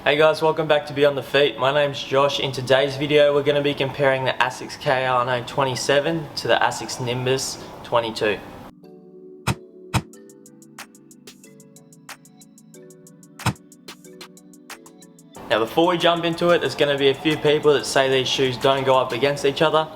Hey guys, welcome back to Beyond Dafeet. My name's Josh. In today's video we're going to be comparing the Asics Gel-Kayano 27 to the Asics Nimbus 22. Now before we jump into it, there's going to be a few people that say these shoes don't go up against each other.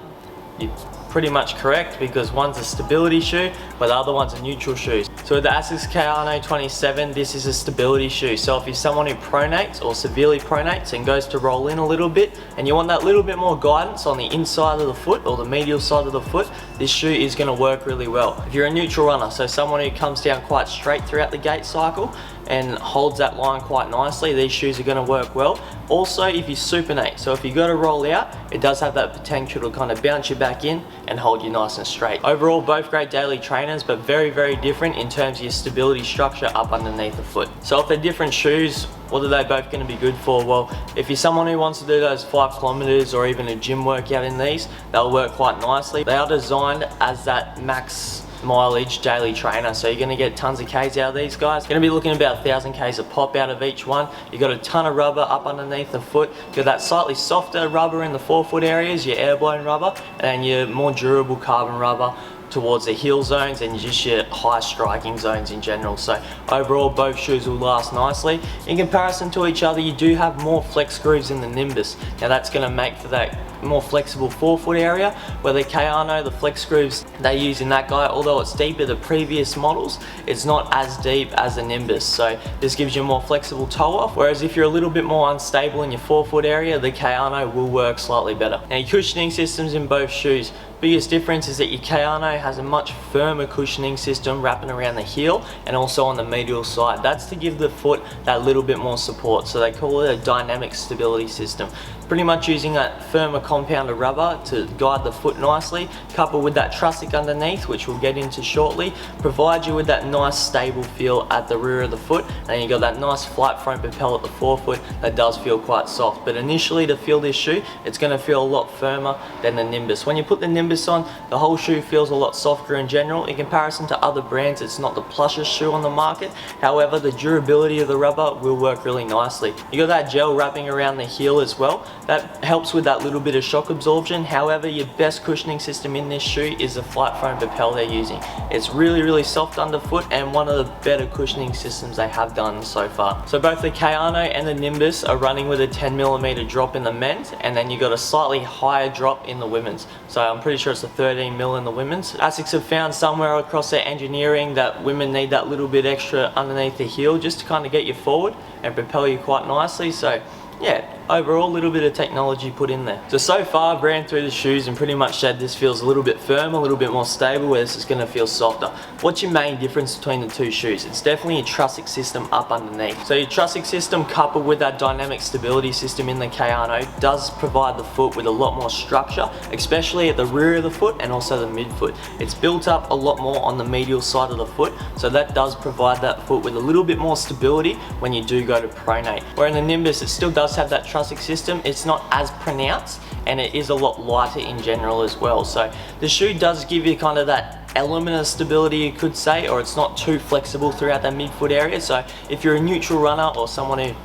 You're pretty much correct, because one's a stability shoe but the other one's a neutral shoe. So with the Asics Gel-Kayano 27, this is a stability shoe. So if you're someone who pronates or severely pronates and goes to roll in a little bit and you want that little bit more guidance on the inside of the foot or the medial side of the foot, this shoe is going to work really well. If you're a neutral runner, so someone who comes down quite straight throughout the gait cycle and holds that line quite nicely, these shoes are going to work well. Also, if you supinate, so if you got to roll out, it does have that potential to kind of bounce you back in and hold you nice and straight. Overall, both great daily trainers, but very different in terms of your stability structure up underneath the foot. So if they're different shoes, what are they both going to be good for? Well, if you're someone who wants to do those 5 kilometers or even a gym workout in these, they'll work quite nicely. They are designed as that max mileage daily trainer, so you're going to get tons of Ks out of these guys. You're going to be looking at about 1,000 Ks a pop out of each one. You got a ton of rubber up underneath the foot. You got that slightly softer rubber in the forefoot areas, your air-blown rubber, and your more durable carbon rubber towards the heel zones and just your high striking zones in general. So overall, both shoes will last nicely. In comparison to each other, you do have more flex grooves in the Nimbus. Now that's going to make for that more flexible forefoot area, where the Kayano, the flex grooves they use in that guy, although it's deeper the previous models, it's not as deep as the Nimbus. So this gives you a more flexible toe off, whereas if you're a little bit more unstable in your forefoot area, the Kayano will work slightly better. Now your cushioning systems in both shoes, biggest difference is that your Kayano has a much firmer cushioning system wrapping around the heel and also on the medial side. That's to give the foot that little bit more support, so they call it a dynamic stability system. Pretty much using that firmer compounded rubber to guide the foot nicely, coupled with that trussic underneath, which we'll get into shortly, provides you with that nice stable feel at the rear of the foot, and you got that nice flight front propel at the forefoot that does feel quite soft. But initially, to feel this shoe, it's going to feel a lot firmer than the Nimbus. When you put the Nimbus on, the whole shoe feels a lot softer in general. In comparison to other brands, it's not the plushest shoe on the market. However, the durability of the rubber will work really nicely. You got that gel wrapping around the heel as well. That helps with that little bit of shock absorption. However, your best cushioning system in this shoe is the flight foam propel they're using. It's really soft underfoot and one of the better cushioning systems they have done so far. So both the Kayano and the Nimbus are running with a 10mm drop in the men's, and then you got a slightly higher drop in the women's. So I'm pretty sure it's a 13mm in the women's. Asics have found somewhere across their engineering that women need that little bit extra underneath the heel just to kind of get you forward and propel you quite nicely. So yeah, overall, a little bit of technology put in there. So far I've ran through the shoes and pretty much said this feels a little bit firm, a little bit more stable, where this is going to feel softer. What's your main difference between the two shoes? It's definitely a trussic system up underneath. So your trussic system, coupled with that dynamic stability system in the Kayano, does provide the foot with a lot more structure, especially at the rear of the foot and also the midfoot. It's built up a lot more on the medial side of the foot, so that does provide that foot with a little bit more stability when you do go to pronate. Where in the Nimbus, it still does have that trussic system, it's not as pronounced and it is a lot lighter in general as well. So the shoe does give you kind of that element of stability, you could say, or it's not too flexible throughout that midfoot area. So if you're a neutral runner or someone who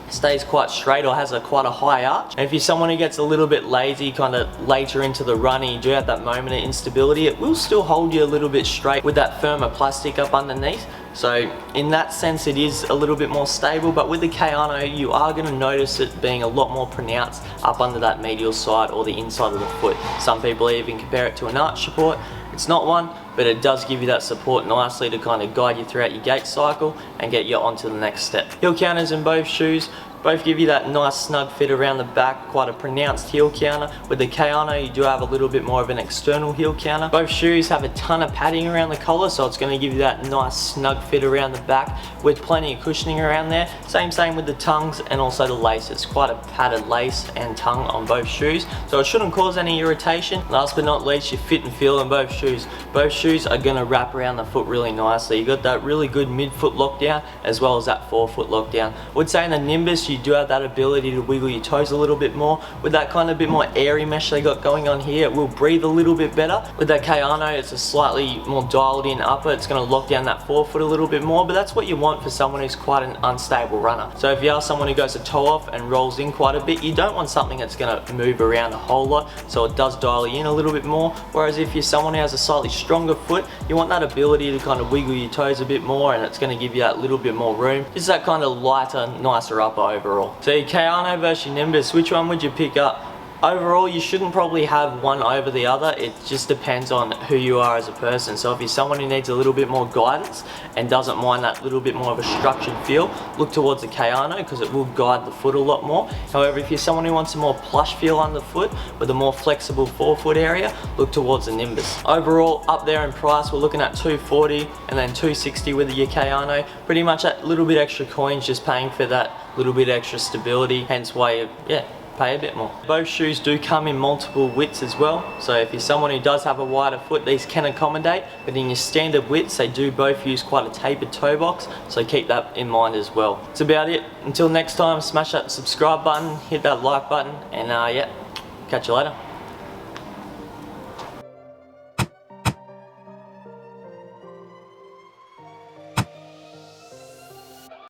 stays quite straight or has quite a high arch, and if you're someone who gets a little bit lazy kind of later into the run and you do have that moment of instability, it will still hold you a little bit straight with that firmer plastic up underneath. So in that sense, it is a little bit more stable, but with the Kayano, you are going to notice it being a lot more pronounced up under that medial side or the inside of the foot. Some people even compare it to an arch support. It's not one, but it does give you that support nicely to kind of guide you throughout your gait cycle and get you onto the next step. Heel counters in both shoes both give you that nice snug fit around the back, quite a pronounced heel counter. With the Kayano, you do have a little bit more of an external heel counter. Both shoes have a ton of padding around the collar, so it's going to give you that nice snug fit around the back with plenty of cushioning around there. Same with the tongues and also the laces. Quite a padded lace and tongue on both shoes, so it shouldn't cause any irritation. Last but not least, your fit and feel in both shoes. Both shoes are going to wrap around the foot really nicely. You got that really good midfoot lockdown as well as that forefoot lockdown. I would say in the Nimbus, so you do have that ability to wiggle your toes a little bit more. With that kind of bit more airy mesh they got going on here, it will breathe a little bit better. With that Kayano, it's a slightly more dialed in upper. It's going to lock down that forefoot a little bit more, but that's what you want for someone who's quite an unstable runner. So if you are someone who goes to toe off and rolls in quite a bit, you don't want something that's going to move around a whole lot, so it does dial you in a little bit more. Whereas if you're someone who has a slightly stronger foot, you want that ability to kind of wiggle your toes a bit more, and it's going to give you that little bit more room. Just that kind of lighter, nicer upper overall. So your Kayano versus your Nimbus, which one would you pick up? Overall, you shouldn't probably have one over the other. It just depends on who you are as a person. So if you're someone who needs a little bit more guidance and doesn't mind that little bit more of a structured feel, look towards the Kayano because it will guide the foot a lot more. However, if you're someone who wants a more plush feel underfoot with a more flexible forefoot area, look towards the Nimbus. Overall, up there in price, we're looking at $240 and then $260 with your Kayano. Pretty much that little bit extra coins, just paying for that little bit extra stability, hence why you, pay a bit more. Both shoes do come in multiple widths as well, so if you're someone who does have a wider foot, these can accommodate, but in your standard widths they do both use quite a tapered toe box, so keep that in mind as well. That's about it. Until next time, smash that subscribe button, hit that like button, and catch you later.